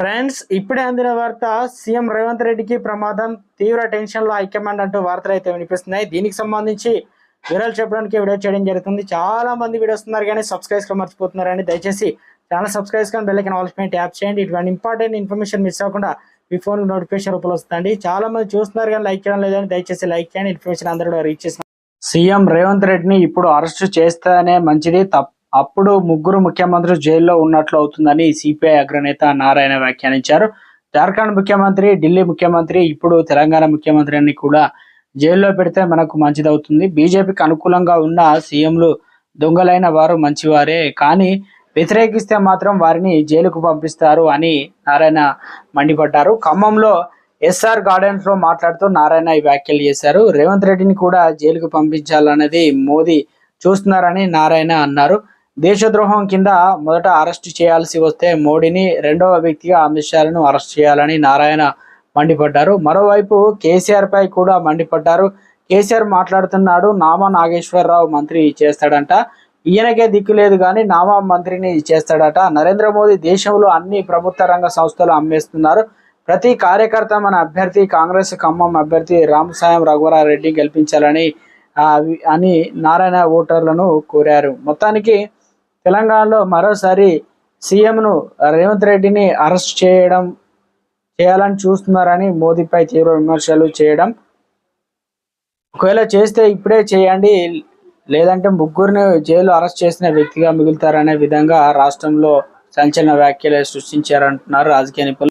Friends, ఇప్పుడే అందిన వార్త. సీఎం రేవంత్ రెడ్డికి ప్రమాదం, తీవ్ర టెన్షన్ లో హైకమాండ్ అంటూ వార్తలు అయితే వినిపిస్తున్నాయి. దీనికి సంబంధించి వివరాలు చెప్పడానికి వీడియో చేయడం జరుగుతుంది. చాలా మంది వీడియోస్ ఉన్నారు కానీ సబ్స్క్రైబ్ మర్చిపోతున్నారని, దయచేసి ఛానల్ సబ్స్క్రైబ్ కానీ బెల్ ఐకాన్ ఆల్ పైన ట్యాప్ చేయండి. ఇటువంటి ఇంపార్టెంట్ ఇన్ఫర్మేషన్ మిస్ అవ్వకుండా మీ ఫోన్ నోటిఫికేషన్ రూపంలో వస్తుంది. చాలా మంది చూస్తున్నారు కానీ లైక్ చేయడం లేదని, దయచేసి లైక్ చేయండి. ఇన్ఫర్మేషన్ అందరూ రీచ్ చేసిన సీఎం రేవంత్ రెడ్డిని ఇప్పుడు అరెస్టు చేస్తేనే మంచిది, అప్పుడు ముగ్గురు ముఖ్యమంత్రులు జైల్లో ఉన్నట్లు అవుతుందని సిపిఐ అగ్రనేత నారాయణ వ్యాఖ్యానించారు. జార్ఖండ్ ముఖ్యమంత్రి, ఢిల్లీ ముఖ్యమంత్రి, ఇప్పుడు తెలంగాణ ముఖ్యమంత్రిని కూడా జైల్లో పెడితే మనకు మంచిదవుతుంది. బీజేపీకి అనుకూలంగా ఉన్న సీఎంలు దొంగలైన వారు మంచివారే, కానీ వ్యతిరేకిస్తే మాత్రం వారిని జైలుకు పంపిస్తారు అని నారాయణ మండిపడ్డారు. ఖమ్మంలో ఎస్ఆర్ గార్డెన్స్ లో మాట్లాడుతూ నారాయణ ఈ వ్యాఖ్యలు చేశారు. రేవంత్ రెడ్డిని కూడా జైలుకు పంపించాలన్నది మోదీ చూస్తున్నారని నారాయణ అన్నారు. దేశద్రోహం కింద మొదట అరెస్ట్ చేయాల్సి వస్తే మోడీని, రెండవ వ్యక్తిగా అమిత్ షాలను అరెస్ట్ చేయాలని నారాయణ మండిపడ్డారు. మరోవైపు కేసీఆర్ పై కూడా మండిపడ్డారు. కేసీఆర్ మాట్లాడుతున్నాడు, నామా నాగేశ్వరరావు మంత్రి చేస్తాడంట, ఈయనకే దిక్కు లేదు కానీ నామా మంత్రిని చేస్తాడట. నరేంద్ర మోదీ దేశంలో అన్ని ప్రభుత్వ రంగ సంస్థలు అమ్మేస్తున్నారు. ప్రతి కార్యకర్త మన అభ్యర్థి, కాంగ్రెస్ ఖమ్మం అభ్యర్థి రామసాయం రఘువరారెడ్డి గెలిపించాలని అని నారాయణ ఓటర్లను కోరారు. మొత్తానికి తెలంగాణలో మరోసారి సీఎంను రేవంత్ రెడ్డిని అరెస్ట్ చేయాలని చూస్తున్నారని మోదీపై తీవ్ర విమర్శలు చేయడం. ఒకవేళ చేస్తే ఇప్పుడే చేయండి, లేదంటే ముగ్గురిని జైలు అరెస్ట్ చేసిన వ్యక్తిగా మిగులుతారనే విధంగా రాష్ట్రంలో సంచలన వ్యాఖ్యలు సృష్టించారంటున్నారు రాజకీయ నిపుణులు.